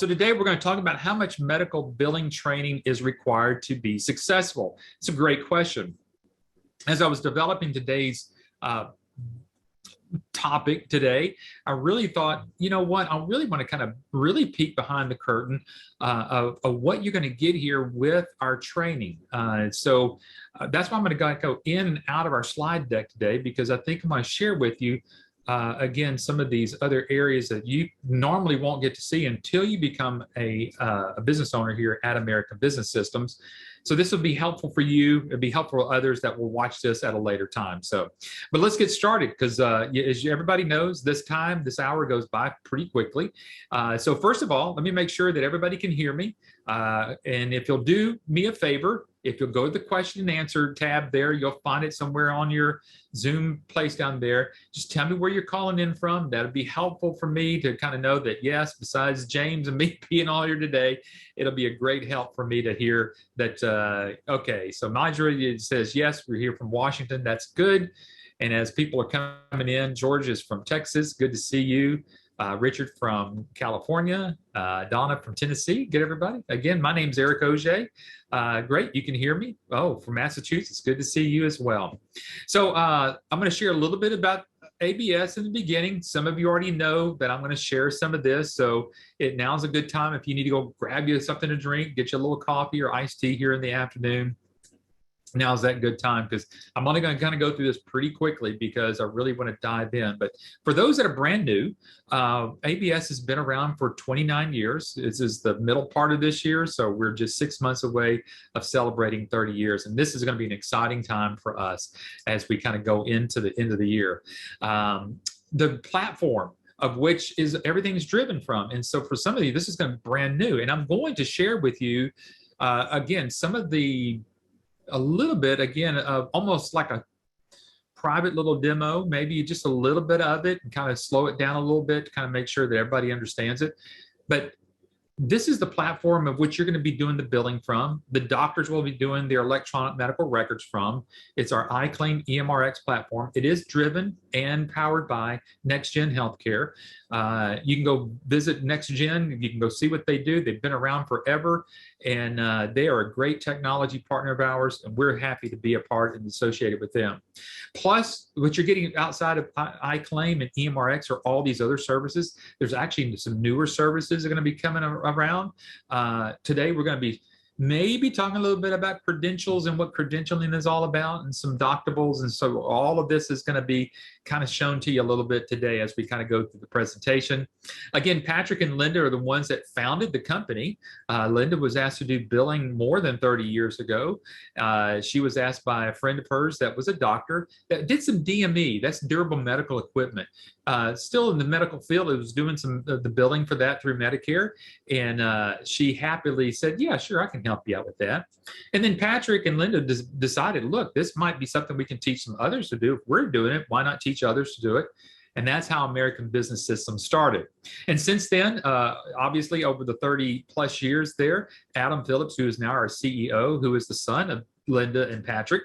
today we're going to talk about how much medical billing training is required to be successful. It's a great question. As I was developing today's topic today, I really thought, you know what, I really want to kind of really peek behind the curtain of what you're going to get here with our training. So that's why I'm going to go in and out of our slide deck today, because I think I'm going to share with you again, some of these other areas that you normally won't get to see until you become a business owner here at American Business Systems. So this will be helpful for you. It'll be helpful for others that will watch this at a later time. So, but let's get started, because as everybody knows, this hour goes by pretty quickly. So first of all, let me make sure that everybody can hear me. And if you'll do me a favor, if you'll go to the question and answer tab there, you'll find it somewhere on your Zoom place down there. Just tell me where you're calling in from. That'll be helpful for me to kind of know that, yes, besides James and me being all here today, it'll be a great help for me to hear that, okay, so Marjorie says, yes, we're here from Washington. That's good. And as people are coming in, George is from Texas. Good to see you. Richard from California, Donna from Tennessee. Good, everybody. Again, my name's Eric Auger. Great, you can hear me. Oh, from Massachusetts. Good to see you as well. So I'm going to share a little bit about ABS in the beginning. Some of you already know that I'm going to share some of this. So now's a good time if you need to go grab you something to drink, get you a little coffee or iced tea here in the afternoon. Now's that good time, because I'm only going to kind of go through this pretty quickly because I really want to dive in. But for those that are brand new, ABS has been around for 29 years. This is the middle part of this year, so we're just 6 months away of celebrating 30 years. And this is going to be an exciting time for us as we kind of go into the end of the year. The platform of which is everything's driven from. And so for some of you, this is going to be brand new. And I'm going to share with you, again, some of a little bit, again, of almost like a private little demo, maybe just a little bit of it, and kind of slow it down a little bit to kind of make sure that everybody understands it. But this is the platform of which you're going to be doing the billing from. The doctors will be doing their electronic medical records from. It's our iClaim EMRX platform. It is driven and powered by NextGen Healthcare. You can go visit NextGen. You can go see what they do. They've been around forever, and they are a great technology partner of ours, and we're happy to be a part and associated with them. Plus, what you're getting outside of iClaim and EMRX are all these other services. There's actually some newer services that are going to be coming around. Today, we're going to be maybe talking a little bit about credentials and what credentialing is all about, and some doctables. And so all of this is going to be kind of shown to you a little bit today as we kind of go through the presentation. Again, Patrick and Linda are the ones that founded the company. Linda was asked to do billing more than 30 years ago. She was asked by a friend of hers that was a doctor that did some DME, that's durable medical equipment. Still in the medical field, it was doing some of the billing for that through Medicare. And she happily said, yeah, sure, I can help you out with that. And then Patrick and Linda decided, look, this might be something we can teach some others to do. If we're doing it, why not teach others to do it? And that's how American Business Systems started. And since then, obviously over the 30 plus years there, Adam Phillips, who is now our CEO, who is the son of Linda and Patrick,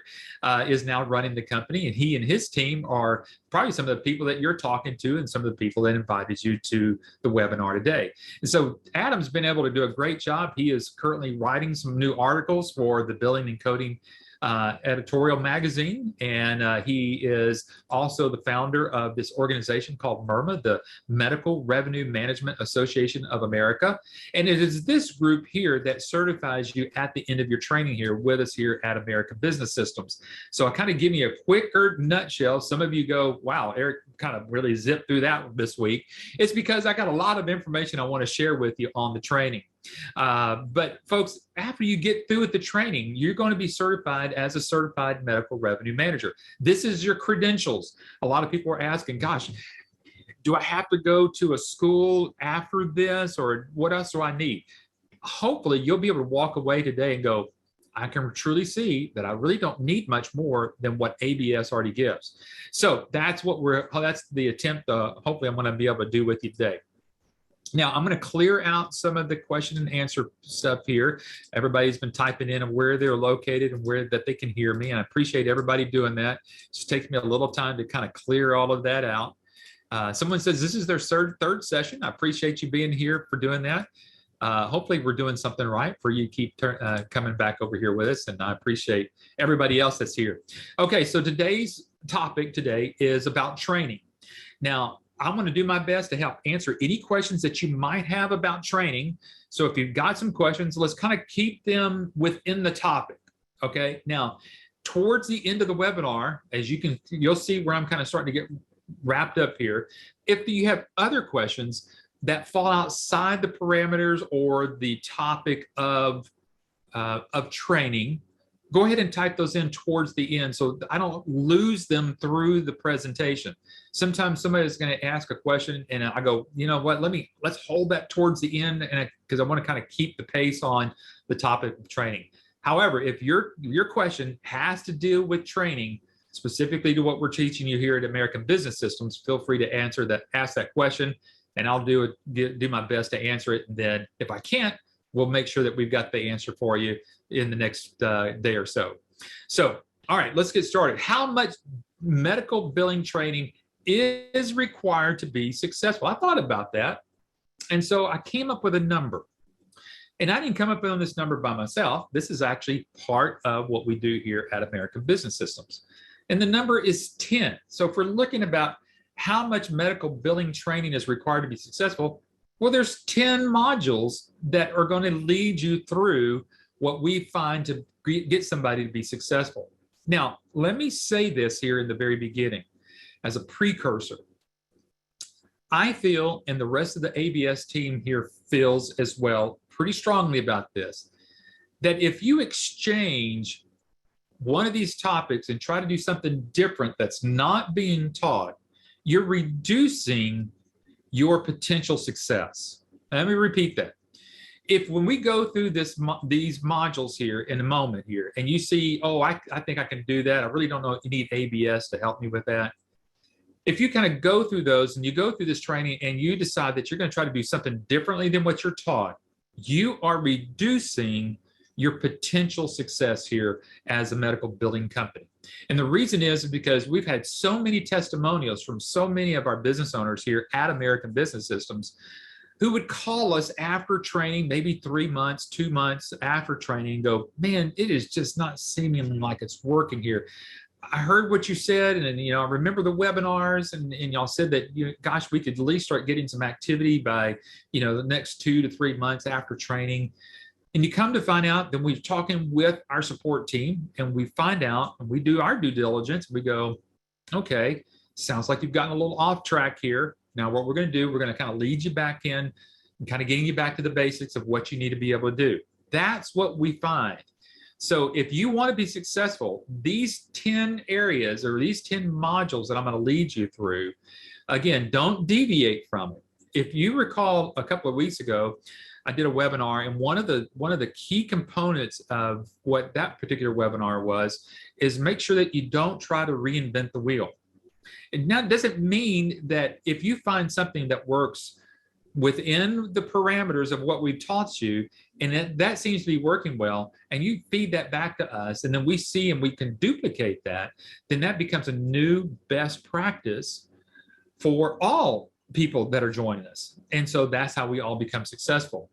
is now running the company, and he and his team are probably some of the people that you're talking to and some of the people that invited you to the webinar today. And so Adam's been able to do a great job. He is currently writing some new articles for the Billing and Coding editorial magazine, and he is also the founder of this organization called MERMA, the Medical Revenue Management Association of America. And it is this group here that certifies you at the end of your training here with us here at American Business Systems. So I kind of give you a quicker nutshell. Some of you go, wow, Eric kind of really zipped through that this week. It's because I got a lot of information I want to share with you on the training. But folks, after you get through with the training, you're going to be certified as a certified medical revenue manager. This is your credentials. A lot of people are asking, gosh, do I have to go to a school after this, or what else do I need? Hopefully you'll be able to walk away today and go, I can truly see that I really don't need much more than what ABS already gives. So that's the attempt, hopefully I'm going to be able to do with you today. Now, I'm going to clear out some of the question and answer stuff here. Everybody's been typing in and where they're located and where that they can hear me. And I appreciate everybody doing that. It just takes me a little time to kind of clear all of that out. Someone says this is their third session. I appreciate you being here for doing that. Hopefully we're doing something right for you. Keep coming back over here with us, and I appreciate everybody else that's here. Okay, so today's topic today is about training. Now, I'm going to do my best to help answer any questions that you might have about training. So if you've got some questions, let's kind of keep them within the topic. Okay, now towards the end of the webinar, as you'll see where I'm kind of starting to get wrapped up here. If you have other questions that fall outside the parameters or the topic of training, go ahead and type those in towards the end so I don't lose them through the presentation. Sometimes somebody's going to ask a question and I go, you know what, let's hold that towards the end, and because I want to kind of keep the pace on the topic of training. However, if your question has to deal with training, specifically to what we're teaching you here at American Business Systems, feel free to ask that question, and I'll do my best to answer it. And then if I can't, we'll make sure that we've got the answer for you in the next day or so. So, all right, let's get started. How much medical billing training is required to be successful? I thought about that. And so I came up with a number. And I didn't come up with this number by myself. This is actually part of what we do here at American Business Systems. And the number is 10. So if we're looking about how much medical billing training is required to be successful, well, there's 10 modules that are going to lead you through what we find to get somebody to be successful. Now, let me say this here in the very beginning as a precursor. I feel, and the rest of the ABS team here feels as well, pretty strongly about this, that if you exchange one of these topics and try to do something different that's not being taught, you're reducing your potential success. Let me repeat that. When we go through these modules here in a moment here, and you see, oh, I think I can do that. I really don't know if you need ABS to help me with that. If you kind of go through those and you go through this training and you decide that you're going to try to do something differently than what you're taught, you are reducing your potential success here as a medical billing company. And the reason is because we've had so many testimonials from so many of our business owners here at American Business Systems who would call us after training, maybe 3 months, 2 months after training, and go, man, it is just not seeming like it's working here. I heard what you said, and I remember the webinars, and y'all said that, gosh, we could at least start getting some activity by, the next 2 to 3 months after training. And you come to find out that we're talking with our support team, and we find out, and we do our due diligence. We go, okay, sounds like you've gotten a little off track here. Now, what we're going to do, we're going to kind of lead you back in and kind of getting you back to the basics of what you need to be able to do. That's what we find. So if you want to be successful, these 10 areas or these 10 modules that I'm going to lead you through, again, don't deviate from it. If you recall a couple of weeks ago, I did a webinar, and one of the key components of what that particular webinar is make sure that you don't try to reinvent the wheel. And that doesn't mean that if you find something that works within the parameters of what we've taught you, and that seems to be working well, and you feed that back to us, and then we see and we can duplicate that, then that becomes a new best practice for all people that are joining us. And so that's how we all become successful.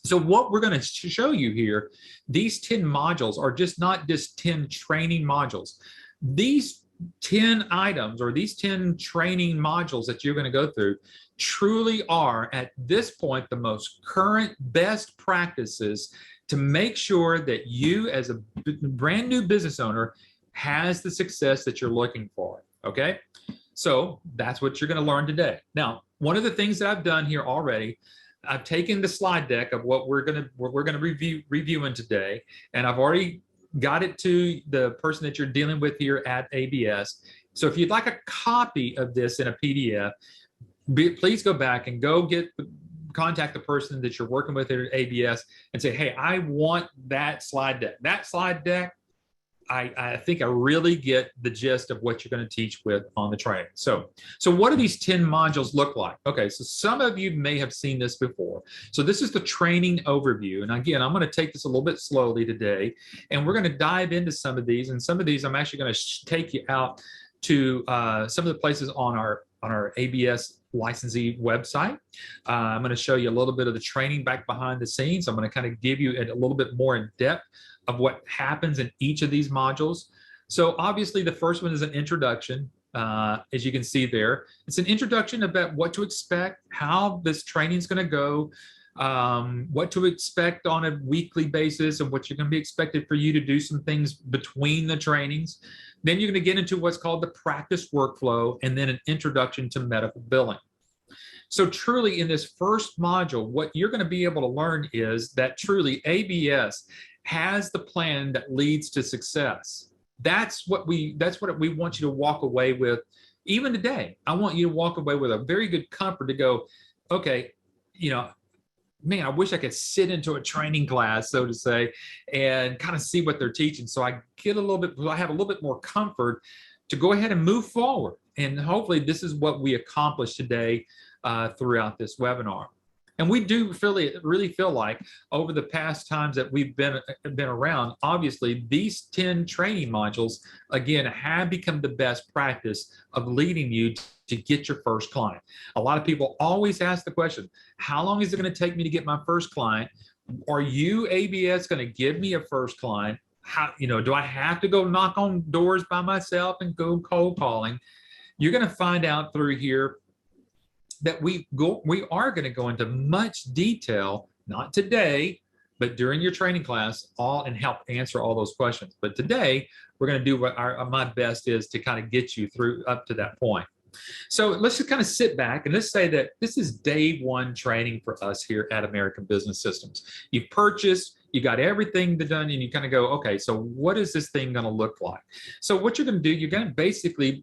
So what we're going to show you here, these 10 modules are not just 10 training modules. These 10 items or these 10 training modules that you're going to go through truly are, at this point, the most current best practices to make sure that you as a brand new business owner has the success that you're looking for. Okay, so that's what you're going to learn today. Now, one of the things that I've done here already, I've taken the slide deck of what we're going to reviewing today, and I've already got it to the person that you're dealing with here at ABS. So if you'd like a copy of this in a PDF, please go back and contact the person that you're working with here at ABS and say, hey, I want that slide deck. That slide deck, I think I really get the gist of what you're going to teach with on the training. So what do these 10 modules look like? Okay, so some of you may have seen this before. So this is the training overview. And again, I'm going to take this a little bit slowly today, and we're going to dive into some of these. And some of these I'm actually going to take you out to some of the places on our on our ABS licensee website. I'm going to show you a little bit of the training back behind the scenes. I'm going to kind of give you a little bit more in depth of what happens in each of these modules. So obviously the first one is an introduction. As you can see there, it's an introduction about what to expect, how this training is going to go, what to expect on a weekly basis, and what you're going to be expected for you to do some things between the trainings. Then you're going to get into what's called the practice workflow, and then an introduction to medical billing. So truly in this first module, what you're going to be able to learn is that truly ABS has the plan that leads to success. That's what we want you to walk away with. Even today, I want you to walk away with a very good comfort to go, okay, you know, man, I wish I could sit into a training class, so to say, and kind of see what they're teaching. So I have a little bit more comfort to go ahead and move forward. And hopefully this is what we accomplished today throughout this webinar. And we do really feel like over the past times that we've been around, obviously these 10 training modules, again, have become the best practice of leading you to get your first client. A lot of people always ask the question, how long is it going to take me to get my first client? Are you, ABS, going to give me a first client? How, you know, do I have to go knock on doors by myself and go cold calling? You're going to find out through here that we are going to go into much detail, not today, but during your training class, and help answer all those questions. But today, we're going to do what my best is to kind of get you through up to that point. So let's just kind of sit back and let's say that this is day one training for us here at American Business Systems. You've purchased, you got everything done, and you kind of go, okay, so what is this thing going to look like? So what you're going to do, you're going to basically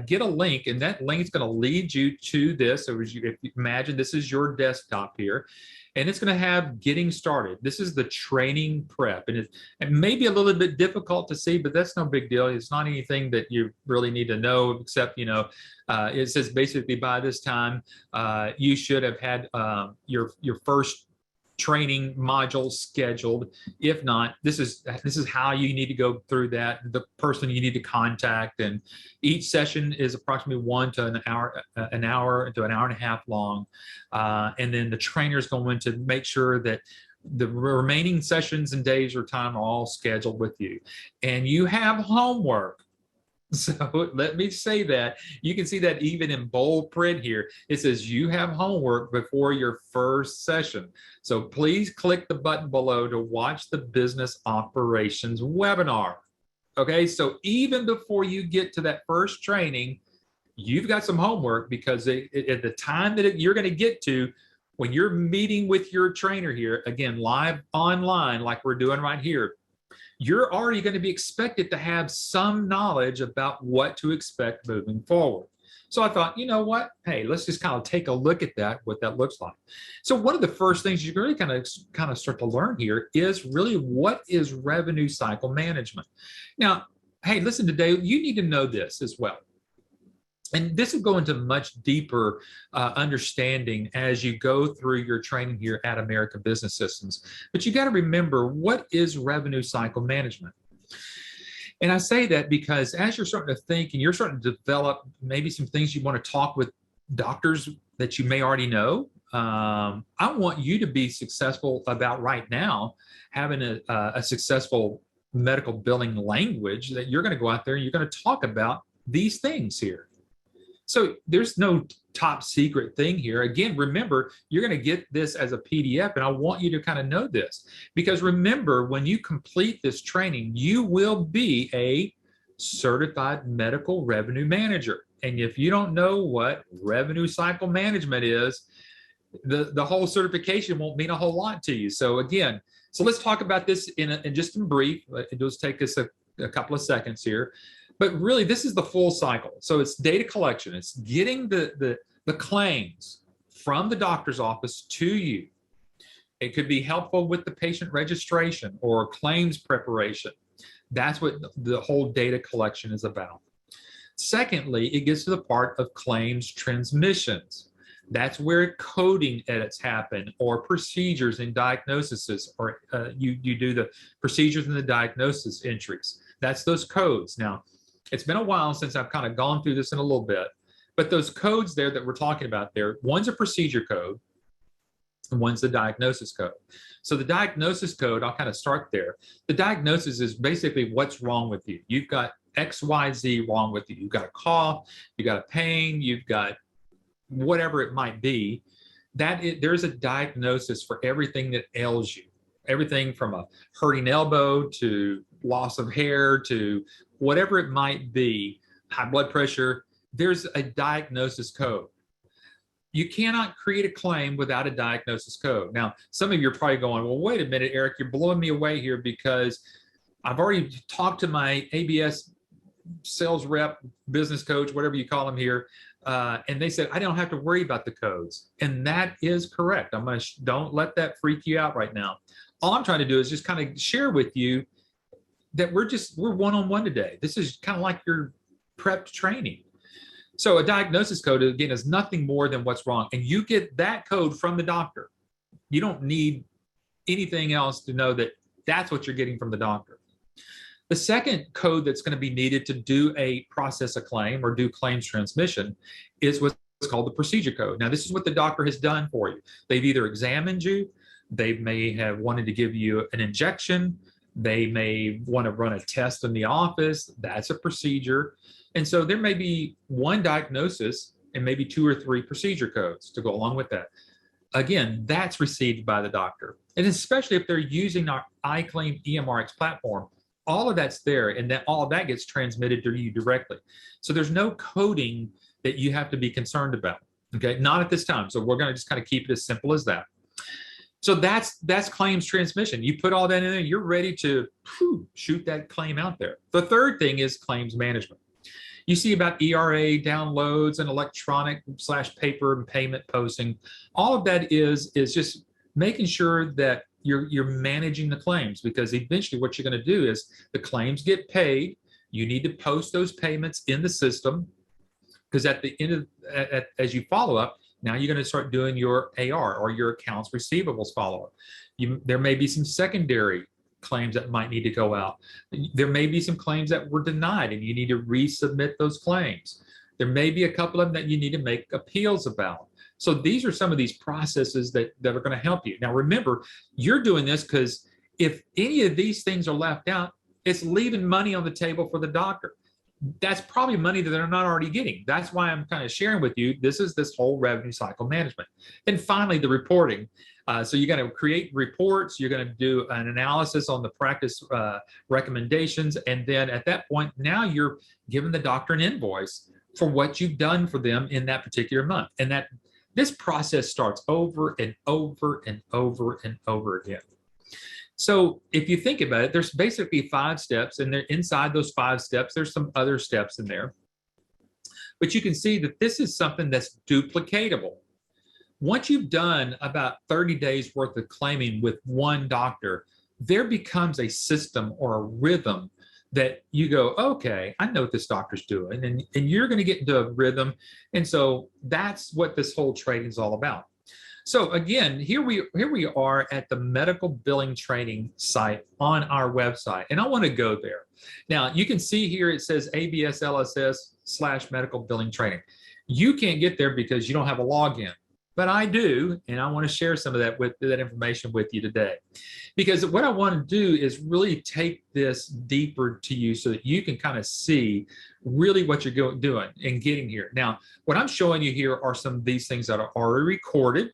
get a link, and that link is going to lead you to this. So if you imagine this is your desktop here, and it's going to have getting started. This is the training prep, and it may be a little bit difficult to see, but that's no big deal. It's not anything that you really need to know, except, you know, it says basically by this time you should have had your first training module scheduled. If not, this is how you need to go through that, the person you need to contact, and each session is approximately 1 to an hour to an hour and a half long, and then the trainer is going to make sure that the remaining sessions and days or time are all scheduled with you, and you have homework. So let me say that. You can see that even in bold print here. It says you have homework before your first session. So please click the button below to watch the business operations webinar. Okay, so even before you get to that first training, you've got some homework, because at the time that you're going to get to, when you're meeting with your trainer here, again, live online like we're doing right here, you're already going to be expected to have some knowledge about what to expect moving forward. So I thought, you know what? Hey, let's just kind of take a look at that, what that looks like. So one of the first things you really kind of start to learn here is really what is revenue cycle management. Now, hey, listen, today you need to know this as well. And this will go into much deeper understanding as you go through your training here at American Business Systems. But you got to remember, what is revenue cycle management? And I say that because as you're starting to think and you're starting to develop maybe some things you want to talk with doctors that you may already know, I want you to be successful about right now, having a successful medical billing language that you're going to go out there and you're going to talk about these things here. So there's no top secret thing here. Again, remember, you're going to get this as a PDF, and I want you to kind of know this, because remember, when you complete this training, you will be a certified medical revenue manager. And if you don't know what revenue cycle management is, the whole certification won't mean a whole lot to you. So again, so let's talk about this in just in brief. It'll just take us a couple of seconds here. But really, this is the full cycle. So it's data collection. It's getting the claims from the doctor's office to you. It could be helpful with the patient registration or claims preparation. That's what the whole data collection is about. Secondly, it gets to the part of claims transmissions. That's where coding edits happen, or procedures and diagnoses, or you do the procedures and the diagnosis entries. That's those codes. Now, it's been a while since I've kind of gone through this in a little bit, But those codes there that we're talking about there, one's a procedure code and one's the diagnosis code. So the diagnosis code, I'll kind of start there. The diagnosis is basically what's wrong with you. You've got XYZ wrong with you. You've got a cough, you've got a pain, you've got whatever it might be. There's a diagnosis for everything that ails you. Everything from a hurting elbow to loss of hair to whatever it might be, high blood pressure, there's a diagnosis code. You cannot create a claim without a diagnosis code. Now, some of you are probably going, well, wait a minute, Eric, you're blowing me away here because I've already talked to my ABS sales rep, business coach, whatever you call them here, and they said, I don't have to worry about the codes. And that is correct. Don't let that freak you out right now. All I'm trying to do is just kind of share with you that we're one-on-one today. This is kind of like your prepped training. So a diagnosis code, again, is nothing more than what's wrong. And you get that code from the doctor. You don't need anything else to know that that's what you're getting from the doctor. The second code that's going to be needed to do process a claim or do claims transmission is what's called the procedure code. Now, this is what the doctor has done for you. They've either examined you, they may have wanted to give you an injection, they may want to run a test in the office. That's a procedure. And so there may be one diagnosis and maybe 2 or 3 procedure codes to go along with that. Again, that's received by the doctor. And especially if they're using our iClaim EMRx platform, all of that's there, and that all of that gets transmitted to you directly. So there's no coding that you have to be concerned about, okay? Not at this time. So we're going to just kind of keep it as simple as that. So that's claims transmission. You put all that in there, you're ready to shoot that claim out there. The third thing is claims management. You see about ERA downloads and electronic / paper and payment posting. All of that is just making sure that you're managing the claims, because eventually what you're going to do is the claims get paid. You need to post those payments in the system, because at the end of as you follow up, now you're going to start doing your AR or your accounts receivables follow-up. There may be some secondary claims that might need to go out. There may be some claims that were denied and you need to resubmit those claims. There may be a couple of them that you need to make appeals about. So these are some of these processes that are going to help you. Now remember, you're doing this because if any of these things are left out, it's leaving money on the table for the doctor. That's probably money that they're not already getting. That's why I'm kind of sharing with you, this whole revenue cycle management. And finally, the reporting. So you're going to create reports, you're going to do an analysis on the practice recommendations, and then at that point, now you're giving the doctor an invoice for what you've done for them in that particular month. And this process starts over and over and over and over again. So if you think about it, there's basically 5 steps, and inside those 5 steps, there's some other steps in there. But you can see that this is something that's duplicatable. Once you've done about 30 days worth of claiming with one doctor, there becomes a system or a rhythm that you go, okay, I know what this doctor's doing, and you're going to get into a rhythm. And so that's what this whole training is all about. So again, here we are at the medical billing training site on our website, and I want to go there. Now you can see here it says ABS LSS / medical billing training. You can't get there because you don't have a login, but I do, and I want to share some of that information with you today, because what I want to do is really take this deeper to you so that you can kind of see really what you're doing and getting here. Now, what I'm showing you here are some of these things that are already recorded.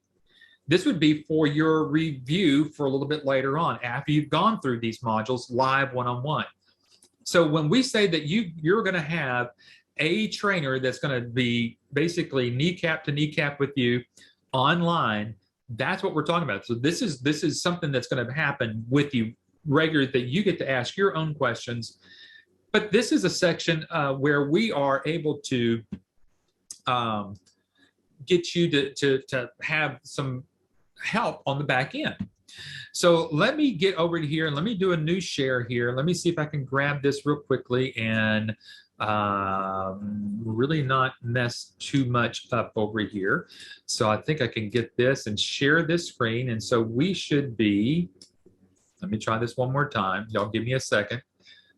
This would be for your review for a little bit later on after you've gone through these modules live one-on-one. So when we say that you're going to have a trainer that's going to be basically kneecap to kneecap with you online, that's what we're talking about. So this is something that's going to happen with you regularly, that you get to ask your own questions. But this is a section where we are able to get you to have some help on the back end. So let me get over here and let me do a new share here. Let me see if I can grab this real quickly and really not mess too much up over here. So I think I can get this and share this screen. And so we should be, let me try this one more time. Y'all give me a second.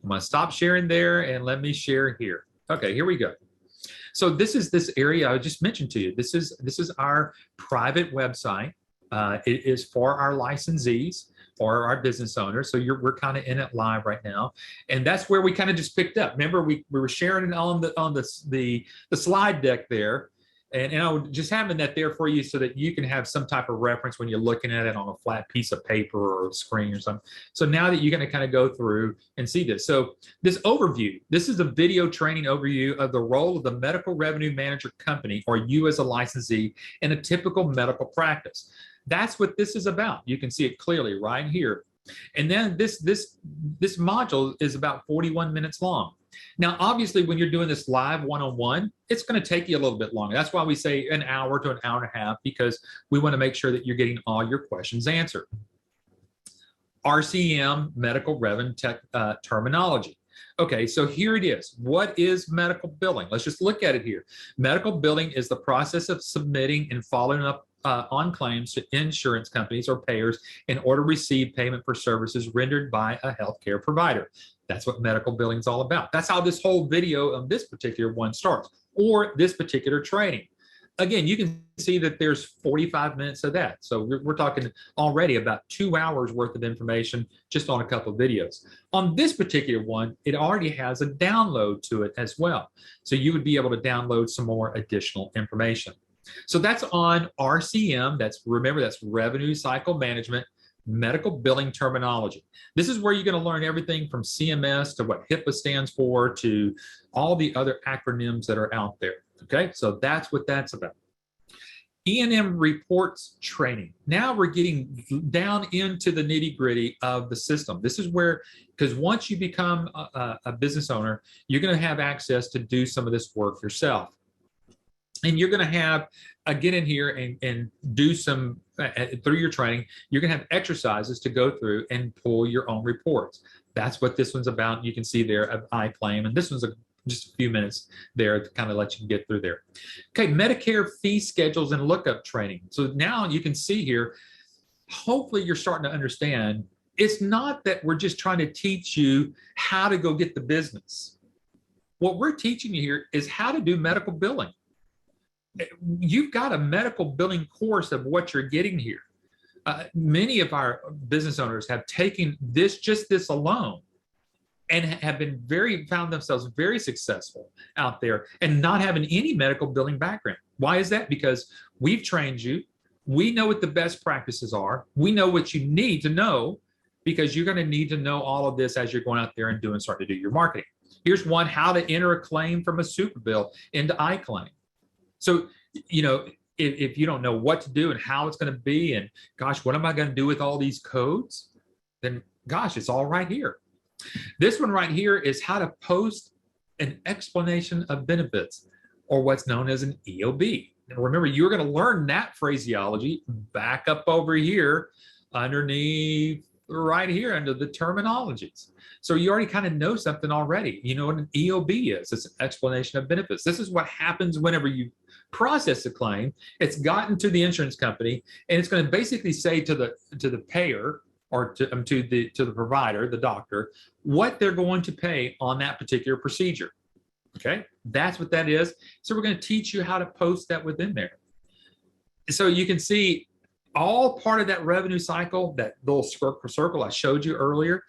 I'm going to stop sharing there and let me share here. Okay, here we go. So this area I just mentioned to you. This is our private website. It is for our licensees or our business owners. So we're kind of in it live right now, and that's where we kind of just picked up. Remember, we were sharing it on the slide deck there, and I was just having that there for you so that you can have some type of reference when you're looking at it on a flat piece of paper or a screen or something. So now that you're going to kind of go through and see this. So this overview, this is a video training overview of the role of the medical revenue manager company, or you as a licensee, in a typical medical practice. That's what this is about. You can see it clearly right here. And then this module is about 41 minutes long. Now, obviously, when you're doing this live one-on-one, it's going to take you a little bit longer. That's why we say an hour to an hour and a half, because we want to make sure that you're getting all your questions answered. RCM, medical revenue terminology. Okay, so here it is. What is medical billing? Let's just look at it here. Medical billing is the process of submitting and following up on claims to insurance companies or payers in order to receive payment for services rendered by a healthcare provider. That's what medical billing is all about. That's how this whole video of this particular one starts, or this particular training. Again, you can see that there's 45 minutes of that. So we're talking already about 2 hours worth of information just on a couple of videos. On this particular one, it already has a download to it as well. So you would be able to download some more additional information. So that's on RCM. Remember, that's revenue cycle management, medical billing terminology. This is where you're going to learn everything from CMS to what HIPAA stands for to all the other acronyms that are out there. Okay, so that's what that's about. E&M reports training. Now we're getting down into the nitty-gritty of the system. This is where, because once you become a business owner, you're going to have access to do some of this work yourself. And you're going to have, get in here and do some, through your training, you're going to have exercises to go through and pull your own reports. That's what this one's about. You can see there of iClaim, and this one's just a few minutes there to kind of let you get through there. Okay, Medicare fee schedules and lookup training. So now you can see here, hopefully you're starting to understand, it's not that we're just trying to teach you how to go get the business. What we're teaching you here is how to do medical billing. You've got a medical billing course of what you're getting here. Many of our business owners have taken just this alone and have been found themselves very successful out there and not having any medical billing background. Why is that? Because we've trained you. We know what the best practices are. We know what you need to know, because you're going to need to know all of this as you're going out there and starting to do your marketing. Here's one: how to enter a claim from a super bill into iClaim. So, you know, if you don't know what to do and how it's going to be, and gosh, what am I going to do with all these codes? Then gosh, it's all right here. This one right here is how to post an explanation of benefits, or what's known as an EOB. And remember, you're going to learn that phraseology back up over here underneath, right here under the terminologies. So you already kind of know something already. You know what an EOB is. It's an explanation of benefits. This is what happens whenever you process a claim. It's gotten to the insurance company, and it's going to basically say to the payer, or to the provider, the doctor, what they're going to pay on that particular procedure. Okay, that's what that is. So we're going to teach you how to post that within there. So you can see all part of that revenue cycle, that little circle I showed you earlier.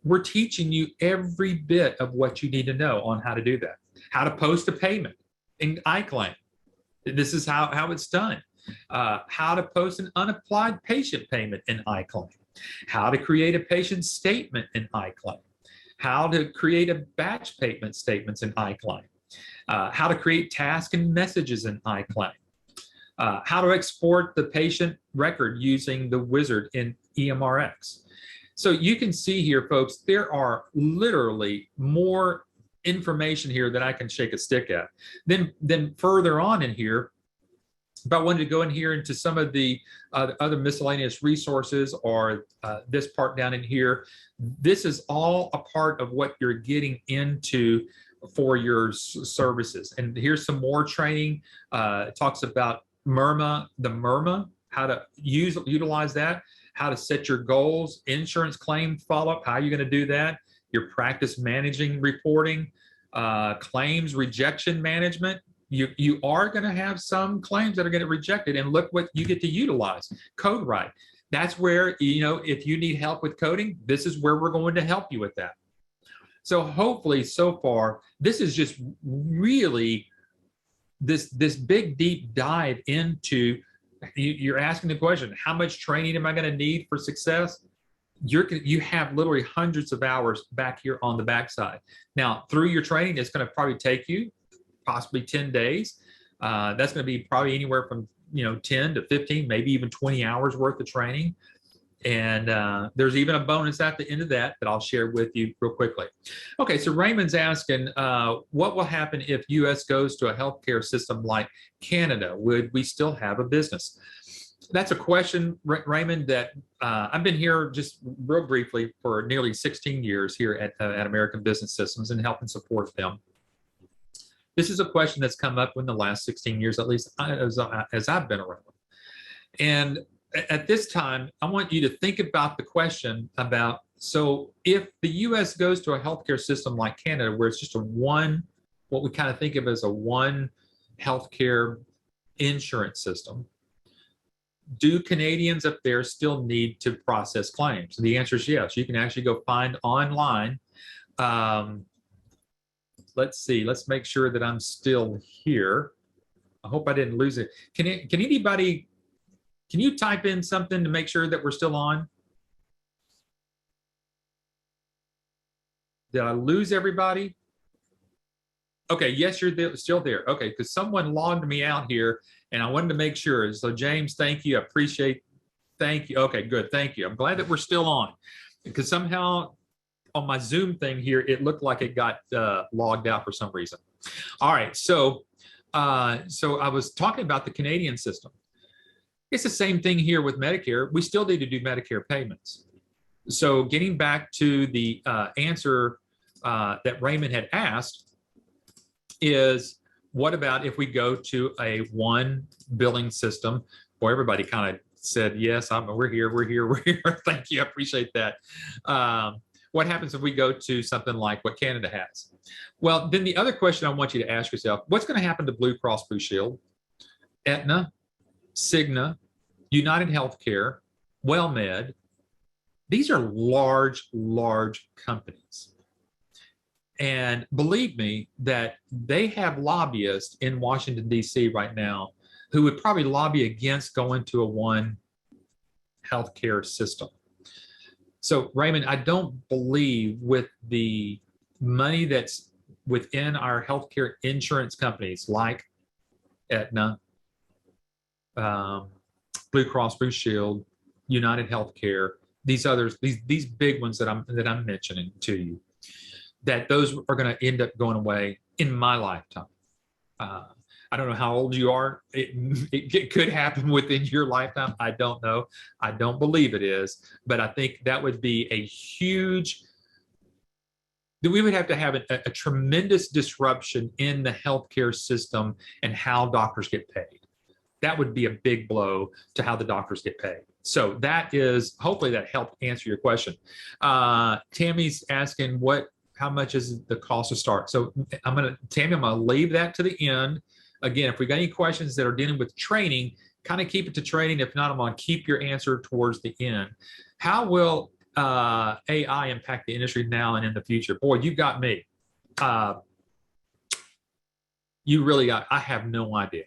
We're teaching you every bit of what you need to know on how to do that. How to post a payment in iClaim. This is how it's done. How to post an unapplied patient payment in iClaim. How to create a patient statement in iClaim. How to create a batch payment statements in iClaim. How to create tasks and messages in iClaim. How to export the patient record using the wizard in EMRX. So you can see here, folks, there are literally more information here that I can shake a stick at. Then further on in here, if I wanted to go in here into some of the other miscellaneous resources, or this part down in here, this is all a part of what you're getting into for your services. And here's some more training. It talks about MIRMA, how to utilize that, how to set your goals, insurance claim follow-up, how you're going to do that, your practice managing reporting, claims rejection management, You are going to have some claims that are going to get rejected, and look what you get to utilize. CodeWrite. That's where, if you need help with coding, this is where we're going to help you with that. So hopefully, so far, this is just really this big deep dive into. You're asking the question, how much training am I going to need for success? You have literally hundreds of hours back here on the backside. Now, through your training, it's going to probably take you possibly 10 days. That's going to be probably anywhere from 10 to 15, maybe even 20 hours worth of training. And there's even a bonus at the end of that I'll share with you real quickly. Okay, so Raymond's asking, what will happen if U.S. goes to a healthcare system like Canada? Would we still have a business? That's a question, Raymond, that I've been here just real briefly for nearly 16 years here at American Business Systems and helping support them. This is a question that's come up in the last 16 years, at least as I've been around. And at this time, I want you to think about the question about, so if the U.S. goes to a healthcare system like Canada, where it's just what we kind of think of as a one healthcare insurance system, do Canadians up there still need to process claims? And the answer is yes. You can actually go find online. Let's see. Let's make sure that I'm still here. I hope I didn't lose it. Can anybody? Can you type in something to make sure that we're still on? Did I lose everybody? Okay, yes, you're still there. Okay, because someone logged me out here, and I wanted to make sure. So James, thank you. I appreciate. Thank you. Okay, good. Thank you. I'm glad that we're still on, because somehow on my Zoom thing here, it looked like it got logged out for some reason. All right, so I was talking about the Canadian system. It's the same thing here with Medicare. We still need to do Medicare payments. So getting back to the answer that Raymond had asked is, what about if we go to a one billing system? Boy, everybody kind of said, yes, we're here. Thank you, I appreciate that. What happens if we go to something like what Canada has? Well, then the other question I want you to ask yourself, what's going to happen to Blue Cross Blue Shield, Aetna, Cigna, United Healthcare, WellMed? These are large companies. And believe me that they have lobbyists in Washington, D.C. right now who would probably lobby against going to a one healthcare system. So Raymond, I don't believe with the money that's within our healthcare insurance companies like Aetna, Blue Cross Blue Shield, United Healthcare, these others, these big ones that I'm mentioning to you, that those are going to end up going away in my lifetime. I don't know how old you are. It could happen within your lifetime. I don't know. I don't believe it is, but I think that would be a huge. We would have to have a tremendous disruption in the healthcare system and how doctors get paid. That would be a big blow to how the doctors get paid. So that is, hopefully that helped answer your question. Tammy's asking how much is the cost to start? So Tammy, I'm gonna leave that to the end. Again, if we got any questions that are dealing with training, kind of keep it to training. If not, I'm gonna keep your answer towards the end. How will AI impact the industry now and in the future? Boy, you got me. You really got, I have no idea.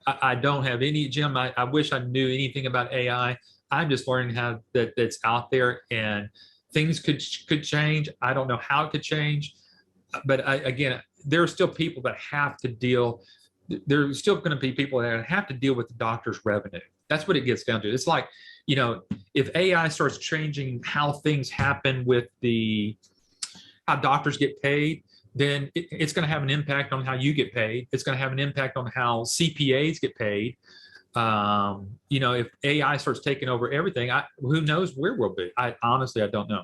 I don't have any, Jim, I wish I knew anything about AI. I'm just learning how that's out there, and things could change. I don't know how it could change, but again, there are still people that have to deal. There's still going to be people that have to deal with the doctor's revenue. That's what it gets down to. It's like, if AI starts changing how things happen with how doctors get paid, then it's going to have an impact on how you get paid. It's going to have an impact on how CPAs get paid. If AI starts taking over everything, who knows where we'll be? Honestly, I don't know.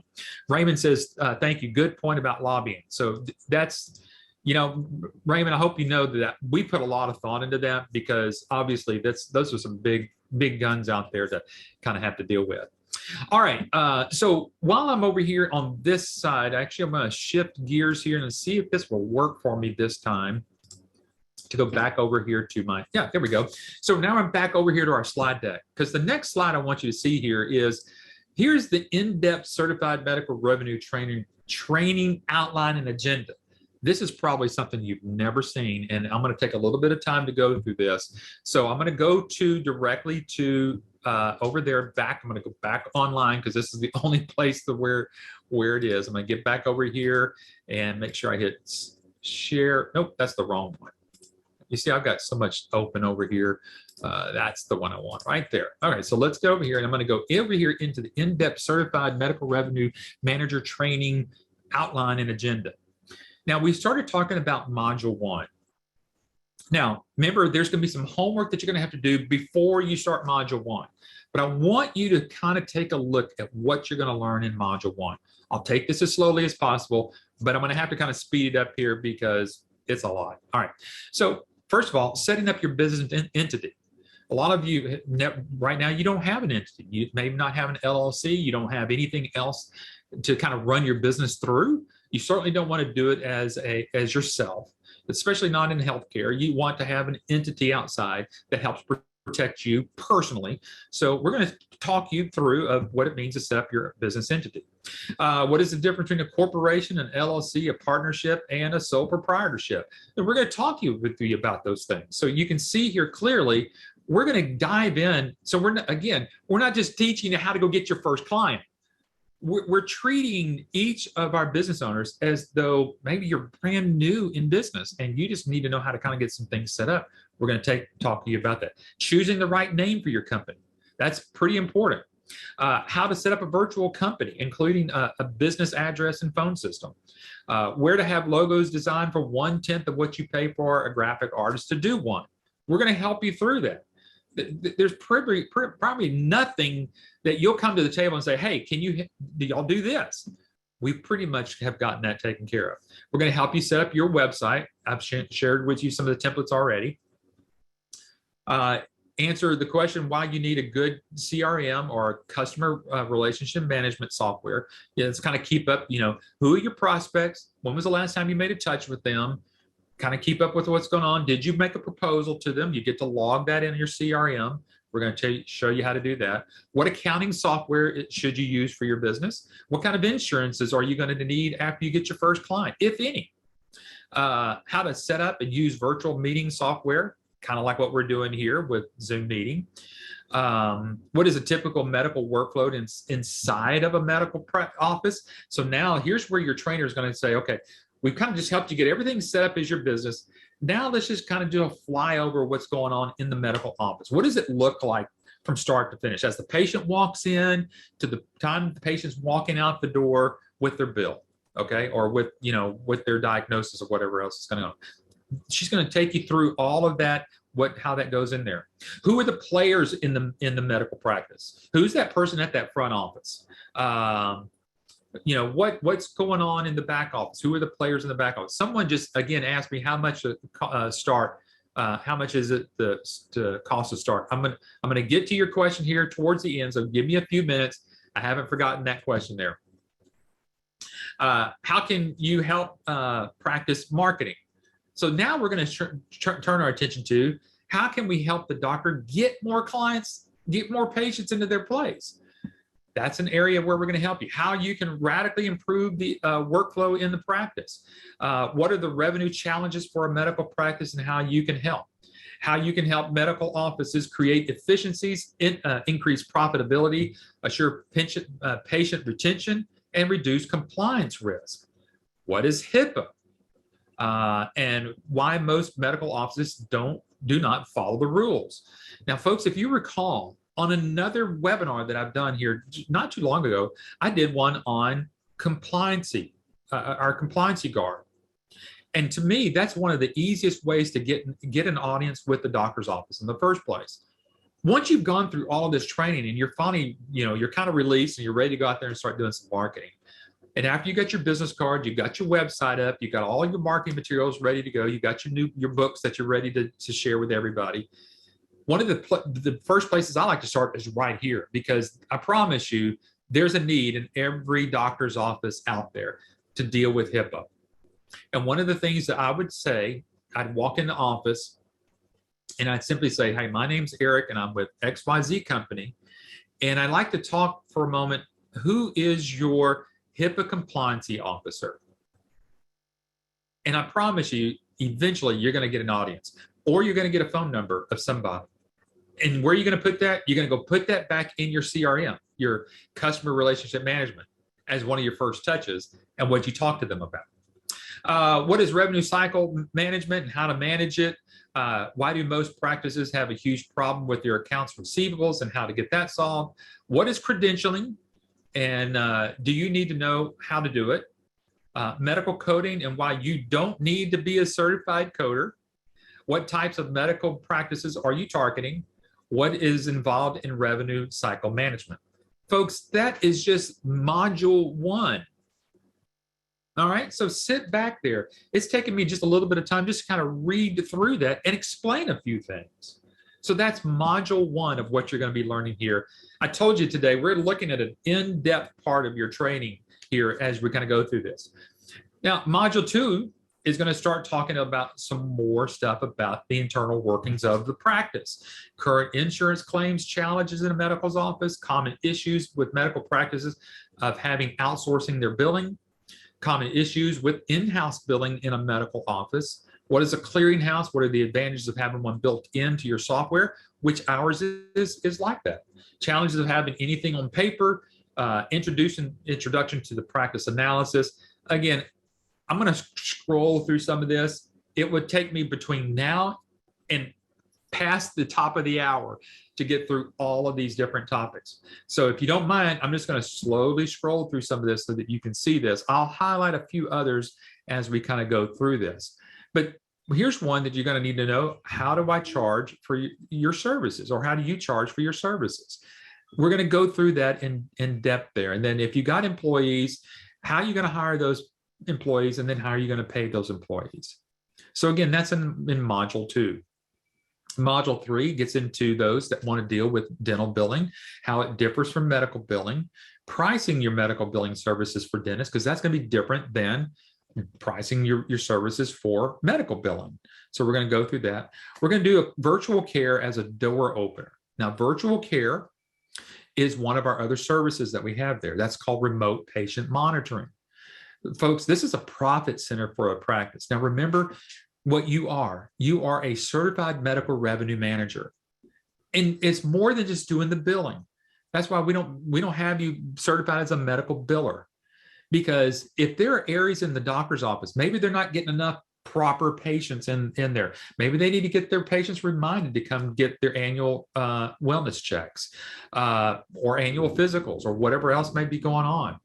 Raymond says, thank you. Good point about lobbying. So that's, Raymond, I hope you know that we put a lot of thought into that, because obviously those are some big guns out there to kind of have to deal with. All right. So while I'm over here on this side, actually, I'm going to shift gears here and see if this will work for me this time. to go back over here to my, yeah, there we go. So now I'm back over here to our slide deck, because the next slide I want you to see here is, here's the in-depth certified medical revenue training outline and agenda. This is probably something you've never seen, and I'm going to take a little bit of time to go through this. So I'm going to go directly to over there back. I'm going to go back online, because this is the only place where it is. I'm going to get back over here and make sure I hit share. Nope, that's the wrong one. You see, I've got so much open over here. That's the one I want right there. All right, so let's go over here, and I'm going to go over here into the in-depth certified medical revenue manager training outline and agenda. Now, we started talking about module 1. Now, remember, there's going to be some homework that you're going to have to do before you start module 1. But I want you to kind of take a look at what you're going to learn in module 1. I'll take this as slowly as possible, but I'm going to have to kind of speed it up here because it's a lot. All right, so first of all, setting up your business entity. A lot of you right now, you don't have an entity. You may not have an LLC. You don't have anything else to kind of run your business through. You certainly don't want to do it as yourself, especially not in healthcare. You want to have an entity outside that helps protect you personally. So we're going to talk you through of what it means to set up your business entity. What is the difference between a corporation, an LLC, a partnership, and a sole proprietorship? And we're going to talk with you about those things. So you can see here clearly, we're going to dive in. So we're not just teaching you how to go get your first client. We're treating each of our business owners as though maybe you're brand new in business and you just need to know how to kind of get some things set up. We're going to talk to you about that. Choosing the right name for your company. That's pretty important. How to set up a virtual company, including a business address and phone system. Where to have logos designed for 1/10 of what you pay for a graphic artist to do one. We're going to help you through that. There's probably nothing that you'll come to the table and say, hey, do y'all do this? We pretty much have gotten that taken care of. We're going to help you set up your website. I've shared with you some of the templates already. Answer the question why you need a good CRM or customer relationship management software. It's kind of keep up, who are your prospects? When was the last time you made a touch with them? Kind of keep up with what's going on. Did you make a proposal to them? You get to log that in your CRM. We're going to show you how to do that. What accounting software should you use for your business? What kind of insurances are you going to need after you get your first client, if any? How to set up and use virtual meeting software, kind of like what we're doing here with Zoom meeting. What is a typical medical workflow inside of a medical office? So now here's where your trainer is going to say, okay, we've kind of just helped you get everything set up as your business. Now let's just kind of do a flyover of what's going on in the medical office. What does it look like from start to finish? As the patient walks in to the time the patient's walking out the door with their bill, okay? Or with their diagnosis or whatever else is going on. She's going to take you through all of that, how that goes in there. Who are the players in the medical practice? Who's that person at that front office? What's going on in the back office? Who are the players in the back office? Someone just again asked me how much to start. How much is it to cost to start? I'm gonna get to your question here towards the end. So give me a few minutes. I haven't forgotten that question there. How can you help practice marketing? So now we're going to turn our attention to how can we help the doctor get more clients, get more patients into their place. That's an area where we're going to help you. How you can radically improve the workflow in the practice. What are the revenue challenges for a medical practice and how you can help. How you can help medical offices create efficiencies, increase profitability, assure patient retention, and reduce compliance risk. What is HIPAA? And why most medical offices do not follow the rules. Now, folks, if you recall, on another webinar that I've done here not too long ago, I did one on compliancy, our compliancy guard. And to me, that's one of the easiest ways to get an audience with the doctor's office in the first place. Once you've gone through all of this training and you're finally, you're kind of released and you're ready to go out there and start doing some marketing. And after you got your business card, you got your website up, you got all your marketing materials ready to go, you got your books that you're ready to share with everybody. One of the first places I like to start is right here, because I promise you there's a need in every doctor's office out there to deal with HIPAA. And one of the things that I would say I'd walk in the office and I'd simply say, hey, my name's Eric and I'm with XYZ company. And I'd like to talk for a moment. Who is your HIPAA compliancy officer? And I promise you, eventually you're going to get an audience or you're going to get a phone number of somebody. And where are you going to put that? You're going to go put that back in your CRM, your customer relationship management, as one of your first touches and what you talk to them about. What is revenue cycle management and how to manage it? Why do most practices have a huge problem with their accounts receivables and how to get that solved? What is credentialing? And do you need to know how to do it? Medical coding and why you don't need to be a certified coder. What types of medical practices are you targeting? What is involved in revenue cycle management? Folks, that is just module 1. All right, so sit back there. It's taken me just a little bit of time just to kind of read through that and explain a few things. So that's module 1 of what you're going to be learning here. I told you today, we're looking at an in-depth part of your training here as we're going to go through this. Now, module 2 is going to start talking about some more stuff about the internal workings of the practice. Current insurance claims challenges in a medical's office, common issues with medical practices of having outsourcing their billing, common issues with in-house billing in a medical office. What is a clearinghouse? What are the advantages of having one built into your software? Which ours is like that. Challenges of having anything on paper, introduction to the practice analysis. Again, I'm going to scroll through some of this. It would take me between now and past the top of the hour to get through all of these different topics. So if you don't mind, I'm just going to slowly scroll through some of this so that you can see this. I'll highlight a few others as we kind of go through this. But here's one that you're going to need to know. How do I charge for your services, or how do you charge for your services? We're going to go through that in depth there. And then if you got employees, how are you going to hire those employees, and then how are you going to pay those employees? So again, that's in module 2. Module 3 gets into those that want to deal with dental billing, how it differs from medical billing, pricing your medical billing services for dentists, because that's going to be different than pricing your services for medical billing. So we're going to go through that. We're going to do a virtual care as a door opener. Now, virtual care is one of our other services that we have there. That's called remote patient monitoring. Folks, this is a profit center for a practice. Now, remember what you are. You are a certified medical revenue manager. And it's more than just doing the billing. That's why we don't have you certified as a medical biller. Because if there are areas in the doctor's office, maybe they're not getting enough proper patients in there. Maybe they need to get their patients reminded to come get their annual wellness checks or annual physicals or whatever else may be going on.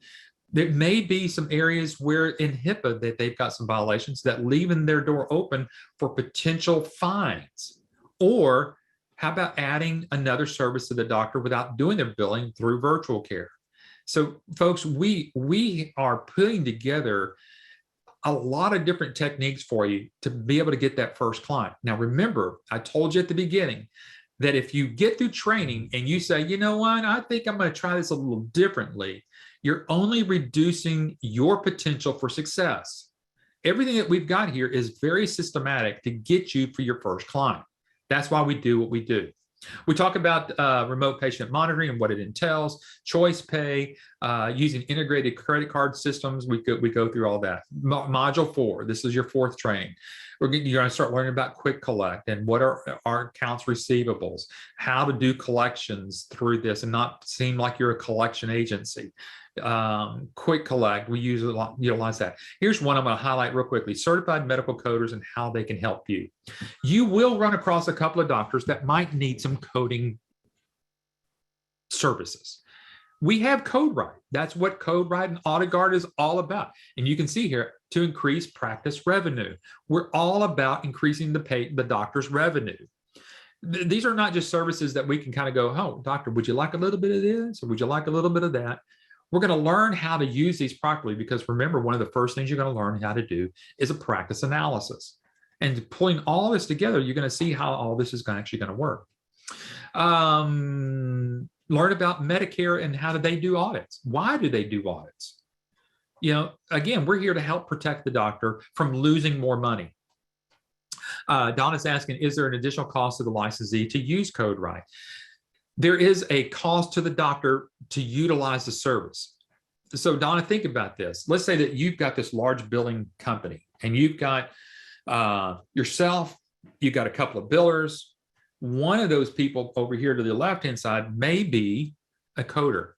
There may be some areas where in HIPAA that they've got some violations that leaving their door open for potential fines. Or how about adding another service to the doctor without doing their billing through virtual care? So folks, we are putting together a lot of different techniques for you to be able to get that first client. Now, remember, I told you at the beginning that if you get through training and you say, you know what, I think I'm going to try this a little differently, you're only reducing your potential for success. Everything that we've got here is very systematic to get you for your first client. That's why we do what we do. We talk about remote patient monitoring and what it entails, choice pay, using integrated credit card systems. We go through all that. Module 4, this is your 4th training. You're going to start learning about quick collect and what are our accounts receivables, how to do collections through this and not seem like you're a collection agency. Quick collect, we utilize that. Here's one I'm going to highlight real quickly: certified medical coders and how they can help you. You will run across a couple of doctors that might need some coding services. We have CodeWrite. That's what CodeWrite and AutoGuard is all about. And you can see here, to increase practice revenue. We're all about increasing the doctor's revenue. These are not just services that we can kind of go, oh, doctor, would you like a little bit of this? Or would you like a little bit of that? We're going to learn how to use these properly, because remember, one of the first things you're going to learn how to do is a practice analysis. And pulling all this together, you're going to see how all this is actually going to work. Learn about Medicare and how do they do audits? Why do they do audits? You know, again, we're here to help protect the doctor from losing more money. Donna's asking, is there an additional cost to the licensee to use CodeWrite? There is a cost to the doctor to utilize the service. So Donna, think about this. Let's say that you've got this large billing company and you've got yourself, you've got a couple of billers. One of those people over here to the left-hand side may be a coder.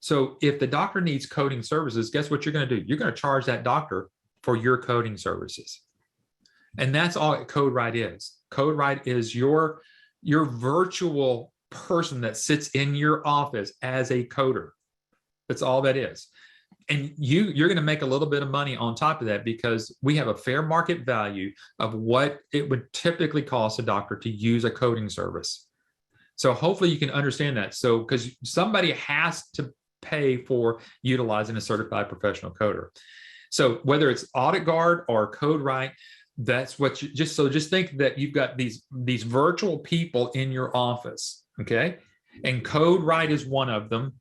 So if the doctor needs coding services, guess what you're going to do? You're going to charge that doctor for your coding services. And that's all CodeWrite is. CodeWrite is your virtual person that sits in your office as a coder. That's all that is. And you're going to make a little bit of money on top of that because we have a fair market value of what it would typically cost a doctor to use a coding service. So hopefully you can understand that. So because somebody has to pay for utilizing a certified professional coder. So whether it's AuditGuard or CodeWrite, that's what you just think that you've got these virtual people in your office, okay? And CodeWrite is one of them.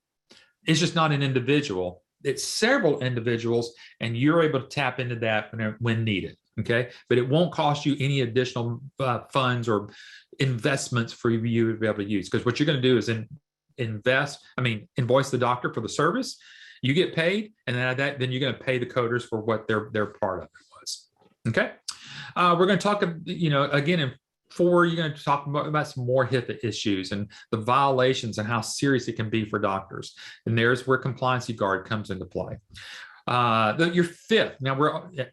It's just not an individual. It's several individuals, and you're able to tap into that when needed, okay? But it won't cost you any additional funds or investments for you to be able to use, because what you're going to do is invoice the doctor for the service. You get paid, and then you're going to pay the coders for what their part of it was, okay? We're going to talk, again, in 4, you're going to talk about some more HIPAA issues and the violations and how serious it can be for doctors. And there's where Compliancy Guard comes into play. Your 5th. Now,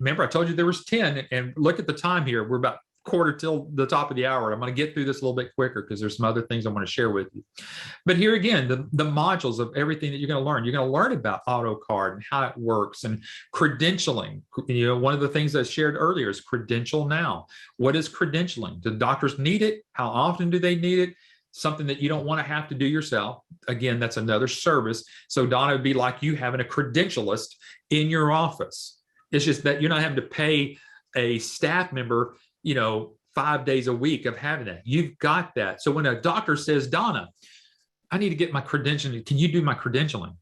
remember I told you there was 10, and look at the time here. We're about quarter till the top of the hour. I'm going to get through this a little bit quicker because there's some other things I want to share with you. But here again, the modules of everything that you're going to learn. You're going to learn about AutoCard and how it works and credentialing. One of the things I shared earlier is Credential Now. What is credentialing? Do doctors need it? How often do they need it? Something that you don't want to have to do yourself. Again, that's another service. So Donna, would be like you having a credentialist in your office. It's just that you're not having to pay a staff member 5 days a week of having that. You've got that. So when a doctor says, Donna, I need to get my credentialing, can you do my credentialing?